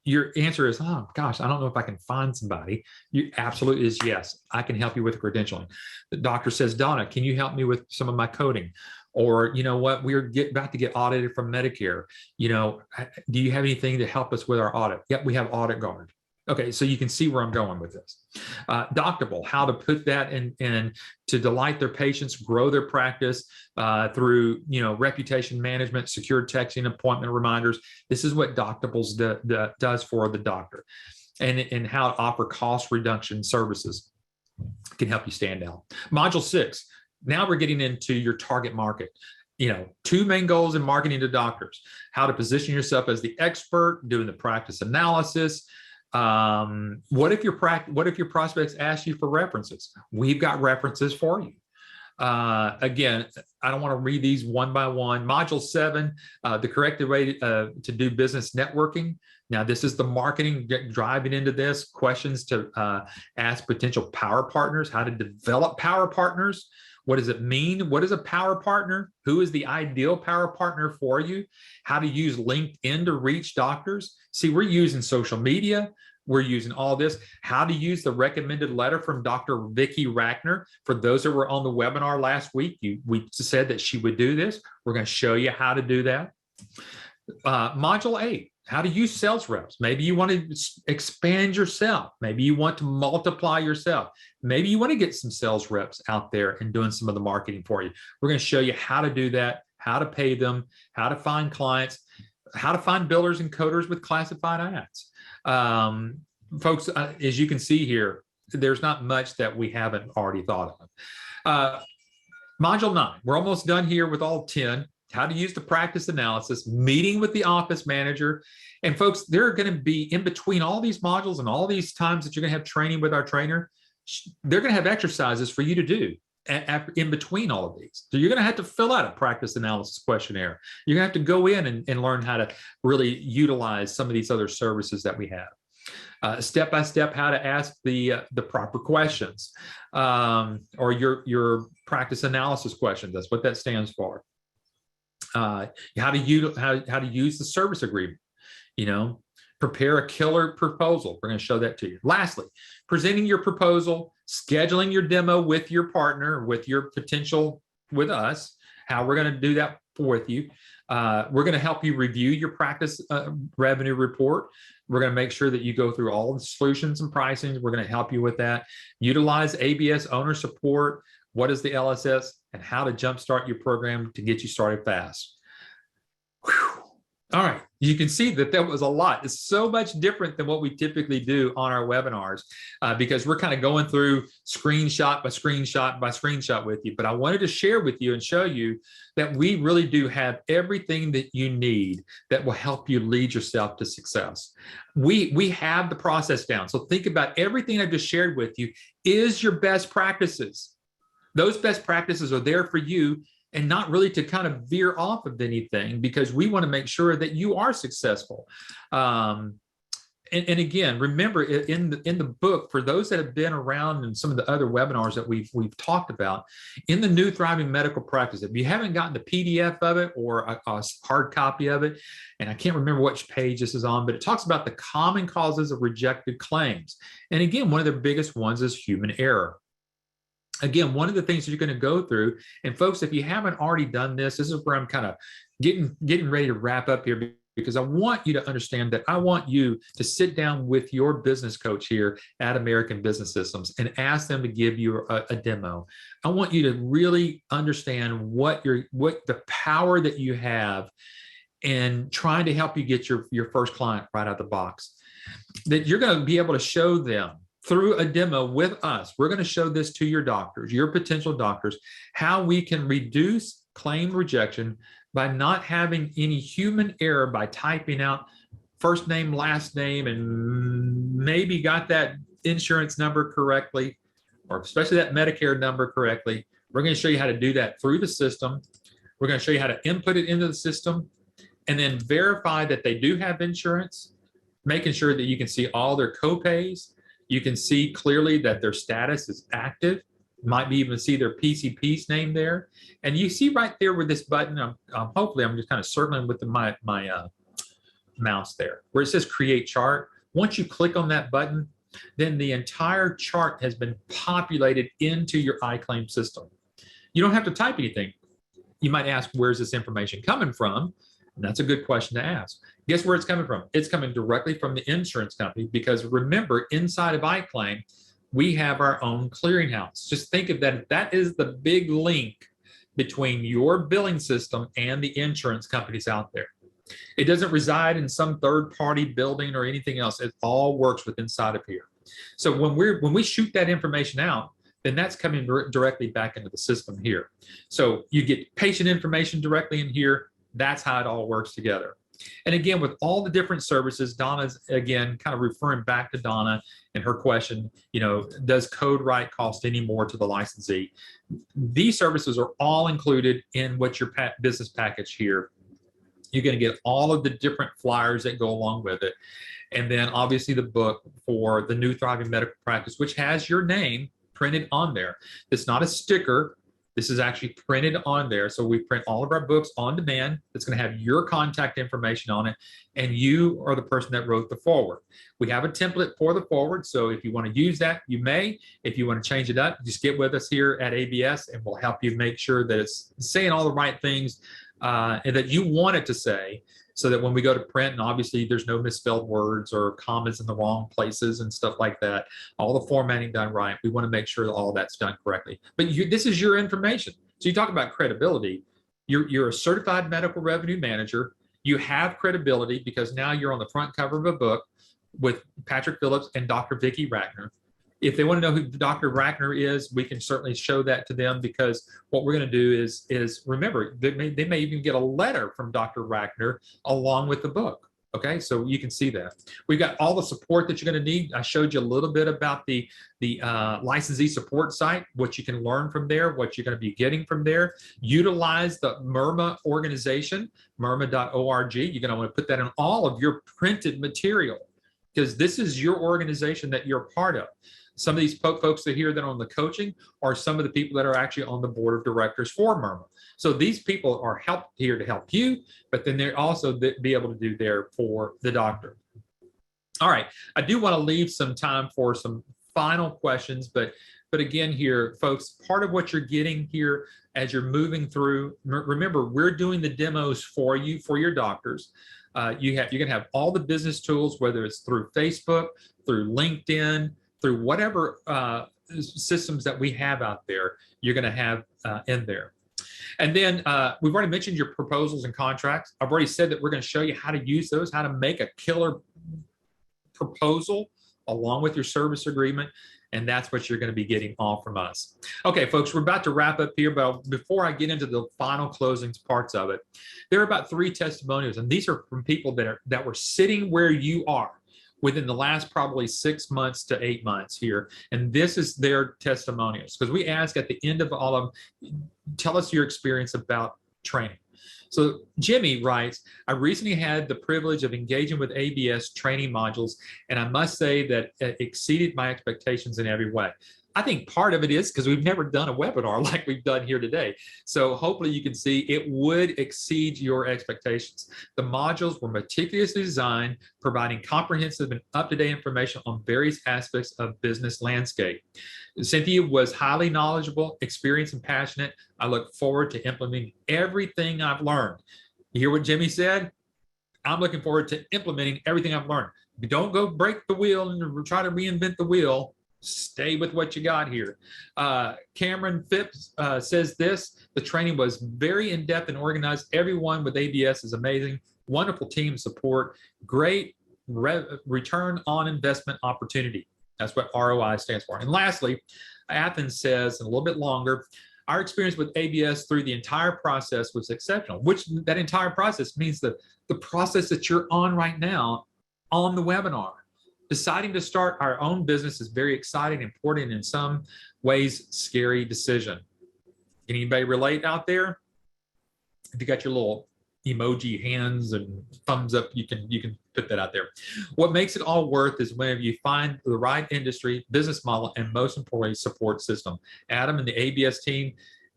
Your answer is, oh gosh, I don't know if I can find somebody. You absolutely is yes, I can help you with credentialing. The doctor says, Donna, can you help me with some of my coding? Or, you know what, we're about to get audited from Medicare. Do you have anything to help us with our audit? Yep, we have AuditGuard. Okay, so you can see where I'm going with this. Doctable, how to put that in to delight their patients, grow their practice through reputation management, secure texting, appointment reminders. This is what Doctables does for the doctor, and how to offer cost reduction services can help you stand out. Module 6. Now we're getting into your target market. 2 main goals in marketing to doctors: how to position yourself as the expert, doing the practice analysis. What if your prospects ask you for references? We've got references for you. Again, I don't want to read these one by one. Module 7, the correct way to do business networking. Now, this is the marketing driving into this. Questions to ask potential power partners, how to develop power partners. What does it mean? What is a power partner? Who is the ideal power partner for you? How to use LinkedIn to reach doctors. See, we're using social media. We're using all this. How to use the recommended letter from Dr. Vicki Rackner. For those that were on the webinar last week, we said that she would do this. We're going to show you how to do that. Module 8. How to use sales reps. Maybe you want to expand yourself. Maybe you want to multiply yourself. Maybe you want to get some sales reps out there and doing some of the marketing for you. We're going to show you how to do that, how to pay them, how to find clients, how to find billers and coders with classified ads. Folks, as you can see here, there's not much that we haven't already thought of. Module 9, we're almost done here with all 10. How to use the practice analysis, meeting with the office manager. And folks, there are going to be, in between all these modules and all these times that you're going to have training with our trainer, they're going to have exercises for you to do in between all of these. So you're going to have to fill out a practice analysis questionnaire. You're going to have to go in and learn how to really utilize some of these other services that we have. Step-by-step how to ask the proper questions, or your practice analysis questions. That's what that stands for. How to use the service agreement, prepare a killer proposal. We're going to show that to you. Lastly, presenting your proposal, scheduling your demo with your partner, with your potential, with us, how we're going to do that with you. We're going to help you review your practice revenue report. We're going to make sure that you go through all the solutions and pricings. We're going to help you with that. Utilize ABS owner support. What is the LSS and how to jumpstart your program to get you started fast. Whew. All right, you can see that that was a lot. It's so much different than what we typically do on our webinars because we're kind of going through screenshot by screenshot by screenshot with you. But I wanted to share with you and show you that we really do have everything that you need that will help you lead yourself to success. We have the process down. So think about everything I've just shared with you is your best practices. Those best practices are there for you and not really to kind of veer off of anything because we want to make sure that you are successful. And again, remember in the book, for those that have been around in some of the other webinars that we've talked about, in the New Thriving Medical Practice, if you haven't gotten the PDF of it or a hard copy of it, and I can't remember which page this is on, but it talks about the common causes of rejected claims. And again, one of the biggest ones is human error. Again, one of the things that you're going to go through, and folks, if you haven't already done this, this is where I'm kind of getting ready to wrap up here because I want you to understand that I want you to sit down with your business coach here at American Business Systems and ask them to give you a demo. I want you to really understand what the power that you have in trying to help you get your first client right out of the box, that you're going to be able to show them through a demo with us. We're going to show this to your doctors, your potential doctors, how we can reduce claim rejection by not having any human error by typing out first name, last name, and maybe got that insurance number correctly, or especially that Medicare number correctly. We're going to show you how to do that through the system. We're going to show you how to input it into the system and then verify that they do have insurance, making sure that you can see all their copays. You can see clearly that their status is active. Might be even see their PCP's name there. And you see right there with this button, hopefully I'm just kind of circling with my mouse there, where it says create chart. Once you click on that button, then the entire chart has been populated into your iClaim system. You don't have to type anything. You might ask, where's this information coming from? And that's a good question to ask. Guess where it's coming from? It's coming directly from the insurance company because remember, inside of iClaim, we have our own clearinghouse. Just think of that. That is the big link between your billing system and the insurance companies out there. It doesn't reside in some third-party building or anything else. It all works with inside of here. So when we shoot that information out, then that's coming directly back into the system here. So you get patient information directly in here. That's how it all works together. And again, with all the different services, Donna's, again, kind of referring back to Donna and her question, does CodeWrite cost any more to the licensee? These services are all included in what your business package here. You're going to get all of the different flyers that go along with it. And then obviously the book for the New Thriving Medical Practice, which has your name printed on there. It's not a sticker. This is actually printed on there. So we print all of our books on demand. It's going to have your contact information on it. And you are the person that wrote the foreword. We have a template for the foreword. So if you want to use that, you may. If you want to change it up, just get with us here at ABS and we'll help you make sure that it's saying all the right things and that you want it to say, so that when we go to print, and obviously there's no misspelled words or commas in the wrong places and stuff like that, all the formatting done right. We want to make sure that all that's done correctly. But this is your information. So you talk about credibility. You're a certified medical revenue manager. You have credibility because now you're on the front cover of a book with Patrick Phillips and Dr. Vicki Ratner. If they want to know who Dr. Ratner is, we can certainly show that to them, because what we're going to do is remember, they may even get a letter from Dr. Ratner along with the book. Okay, so you can see that. We've got all the support that you're going to need. I showed you a little bit about the licensee support site, what you can learn from there, what you're going to be getting from there. Utilize the MIRMA organization, mirma.org. You're going to want to put that in all of your printed material, because this is your organization that you're part of. Some of these folks that are here that are on the coaching are some of the people that are actually on the board of directors for MIRMA. So these people are here to help you, but then they're also be able to do there for the doctor. All right, I do want to leave some time for some final questions, but But again, here, folks, part of what you're getting here as you're moving through, remember, we're doing the demos for you, for your doctors. You're going to have all the business tools, whether it's through Facebook, through LinkedIn, through whatever systems that we have out there, you're going to have in there. And then we've already mentioned your proposals and contracts. I've already said that we're going to show you how to use those, how to make a killer proposal along with your service agreement. And that's what you're going to be getting all from us. Okay, folks, we're about to wrap up here, but before I get into the final closings parts of it, there are about 3 testimonials, and these are from people that were sitting where you are within the last probably 6 months to 8 months here. And this is their testimonials, because we ask at the end of all of them, tell us your experience about training. So Jimmy writes, I recently had the privilege of engaging with ABS training modules, and I must say that it exceeded my expectations in every way. I think part of it is because we've never done a webinar like we've done here today. So hopefully you can see it would exceed your expectations. The modules were meticulously designed, providing comprehensive and up-to-date information on various aspects of business landscape. Cynthia was highly knowledgeable, experienced, and passionate. I look forward to implementing everything I've learned. You hear what Jimmy said? I'm looking forward to implementing everything I've learned. Don't go break the wheel and try to reinvent the wheel. Stay with what you got here. Cameron Phipps says this, the training was very in-depth and organized. Everyone with ABS is amazing. Wonderful team support. Great return on investment opportunity. That's what ROI stands for. And lastly, Athens says, and a little bit longer, our experience with ABS through the entire process was exceptional, which that entire process means the process that you're on right now on the webinar. Deciding to start our own business is very exciting, important, and in some ways, scary decision. Anybody relate out there? If you got your little emoji hands and thumbs up, you can put that out there. What makes it all worth is when you find the right industry, business model, and most importantly, support system. Adam and the ABS team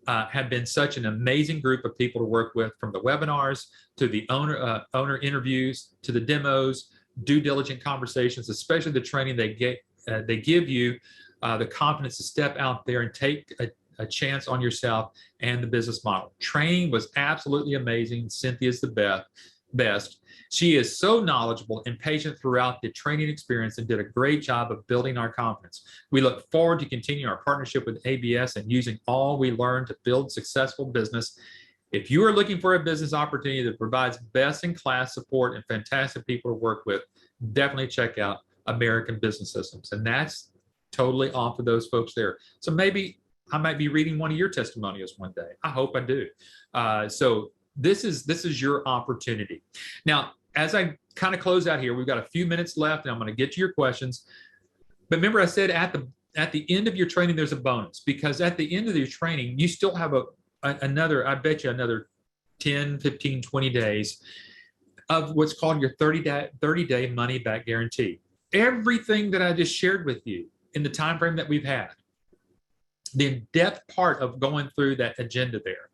have been such an amazing group of people to work with, from the webinars to the owner interviews to the demos, due diligent conversations, especially the training they give you the confidence to step out there and take a chance on yourself and the business model. Training was absolutely amazing. Cynthia's the best. She is so knowledgeable and patient throughout the training experience and did a great job of building our confidence. We look forward to continuing our partnership with ABS and using all we learned to build successful business. If you are looking for a business opportunity that provides best-in-class support and fantastic people to work with, definitely check out American Business Systems. And that's totally off of those folks there. So maybe I might be reading one of your testimonials one day. I hope I do. So this is your opportunity. Now, as I kind of close out here, we've got a few minutes left, and I'm going to get to your questions. But remember, I said at the end of your training, there's a bonus, because at the end of your training, you still have another, I bet you another 10, 15, 20 days of what's called your 30-day money back guarantee. Everything that I just shared with you in the time frame that we've had, the in-depth part of going through that agenda there.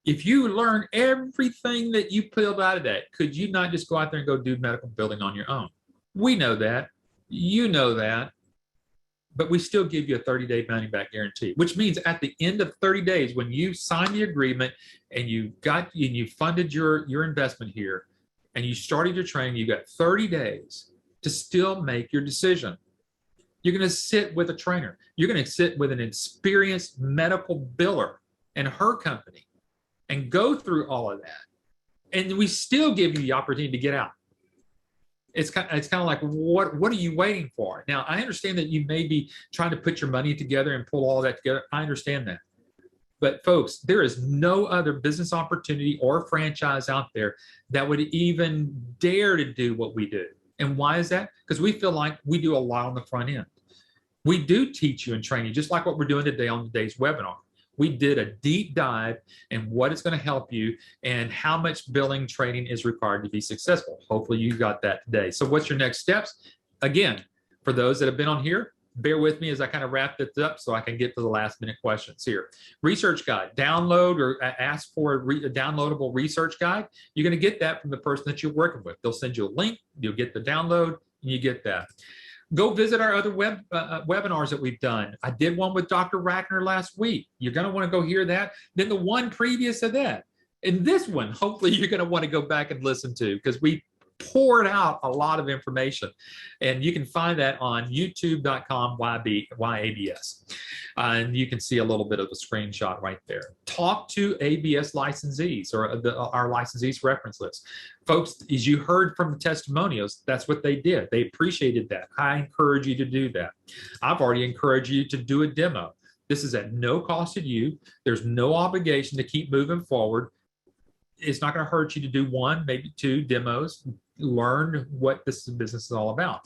If you learn everything that you pulled out of that, could you not just go out there and go do medical billing on your own? We know that. You know that. But we still give you a 30-day money back guarantee, which means at the end of 30 days, when you sign the agreement and you funded your investment here and you started your training, you got 30 days to still make your decision. You're going to sit with a trainer. You're going to sit with an experienced medical biller and her company and go through all of that. And we still give you the opportunity to get out. It's kind of like, what are you waiting for? Now, I understand that you may be trying to put your money together and pull all that together. I understand that. But folks, there is no other business opportunity or franchise out there that would even dare to do what we do. And why is that? Because we feel like we do a lot on the front end. We do teach you and train you, just like what we're doing today on today's webinar. We did a deep dive in what is going to help you and how much billing training is required to be successful. Hopefully you got that today. So what's your next steps? Again, for those that have been on here, bear with me as I kind of wrap this up so I can get to the last minute questions here. Research guide, download or ask for a downloadable research guide. You're going to get that from the person that you're working with. They'll send you a link, you'll get the download, and you get that. Go visit our other webinars that we've done. I did one with Dr. Rackner last week. You're going to want to go hear that. Then the one previous to that. And this one, hopefully you're going to want to go back and listen to, because we poured out a lot of information. And you can find that on youtube.com/YABS. And you can see a little bit of a screenshot right there. Talk to ABS licensees, or our licensees reference list. Folks, as you heard from the testimonials, that's what they did. They appreciated that. I encourage you to do that. I've already encouraged you to do a demo. This is at no cost to you. There's no obligation to keep moving forward. It's not going to hurt you to do one, maybe two demos. Learn what this business is all about.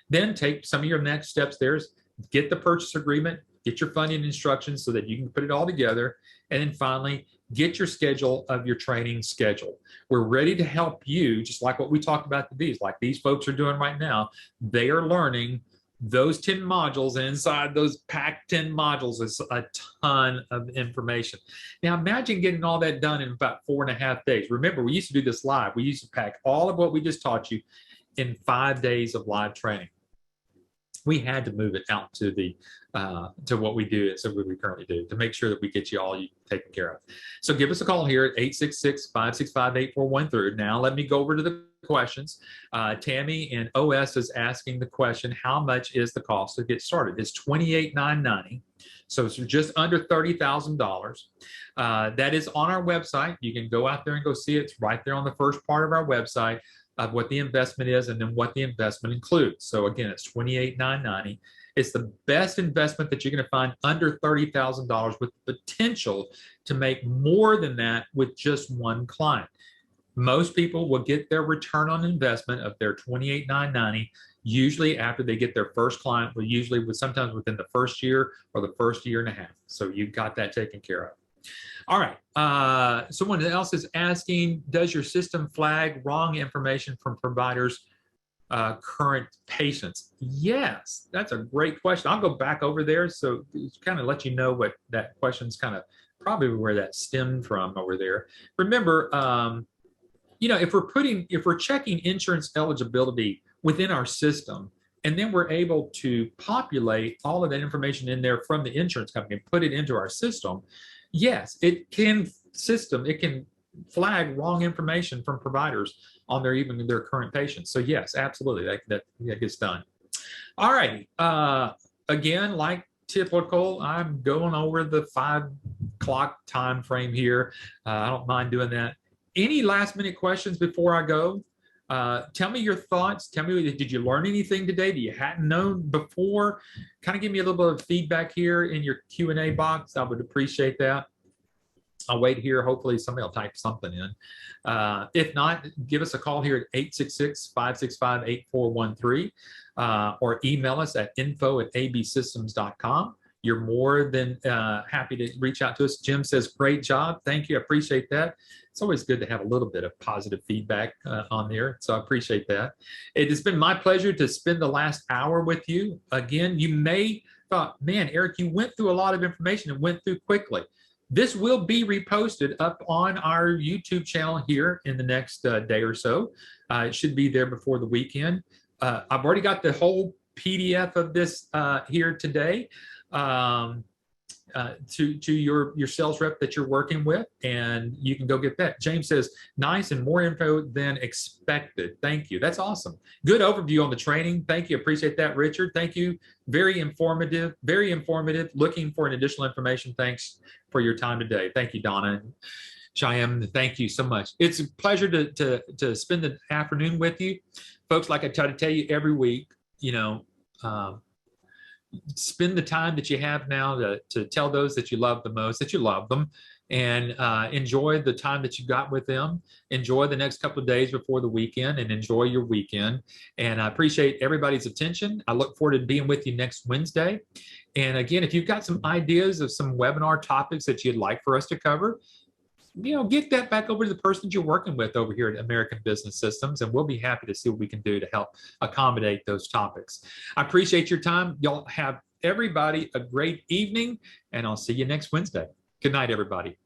Then take some of your next steps there is get the purchase agreement, get your funding instructions so that you can put it all together. And then finally, get your schedule of your training scheduled. We're ready to help you, just like what we talked about today, like these folks are doing right now. They are learning those 10 modules, and inside those packed 10 modules is a ton of information. Now imagine getting all that done in about 4.5 days. Remember, we used to do this live. We used to pack all of what we just taught you in 5 days of live training. We had to move it out to the to what we do, so what we currently do, to make sure that we get you all taken care of. So give us a call here at 866-565-8413. Now let me go over to the questions. Tammy in OS is asking the question, how much is the cost to get started? It's $28,990. So it's just under $30,000. That is on our website. You can go out there and go see it. It's right there on the first part of our website of what the investment is and then what the investment includes. So again, it's $28,990. It's the best investment that you're going to find under $30,000, with the potential to make more than that with just one client. Most people will get their return on investment of their $28,990 usually after they get their first client, but usually sometimes within the first year or the first year and a half. So you've got that taken care of. All right. Someone else is asking, does your system flag wrong information from providers' current patients? Yes, that's a great question. I'll go back over there. So kind of let you know what that question's kind of probably where that stemmed from over there. Remember, if we're checking insurance eligibility within our system, and then we're able to populate all of that information in there from the insurance company and put it into our system, yes, it can flag wrong information from providers on even their current patients. So yes, absolutely, that gets done. All right. Again, like typical, I'm going over the 5 o'clock time frame here. I don't mind doing that. Any last minute questions before I go? Tell me your thoughts. Tell me, did you learn anything today that you hadn't known before? Kind of give me a little bit of feedback here in your Q&A box. I would appreciate that. I'll wait here. Hopefully somebody will type something in. If not, give us a call here at 866-565-8413 or email us at info@absystems.com. You're more than happy to reach out to us. Jim says, great job. Thank you. I appreciate that. It's always good to have a little bit of positive feedback on there. So I appreciate that. It has been my pleasure to spend the last hour with you. Again, you may thought, man, Eric, you went through a lot of information and went through quickly. This will be reposted up on our YouTube channel here in the next day or so. It should be there before the weekend. I've already got the whole PDF of this here today to your sales rep that you're working with, and you can go get that. James says, nice and more info than expected. Thank you. That's awesome. Good overview on the training. Thank you. Appreciate that, Richard. Thank you. Very informative, very informative. Looking for an additional information. Thanks for your time today. Thank you, Donna and Cheyenne. Thank you so much. It's a pleasure to spend the afternoon with you. Folks, like I try to tell you every week, spend the time that you have now to tell those that you love the most that you love them, and enjoy the time that you got with them. Enjoy the next couple of days before the weekend, and enjoy your weekend. And I appreciate everybody's attention. I look forward to being with you next Wednesday. And again, if you've got some ideas of some webinar topics that you'd like for us to cover, get that back over to the person that you're working with over here at American Business Systems, and we'll be happy to see what we can do to help accommodate those topics. I appreciate your time. Y'all have everybody a great evening, and I'll see you next Wednesday. Good night, everybody.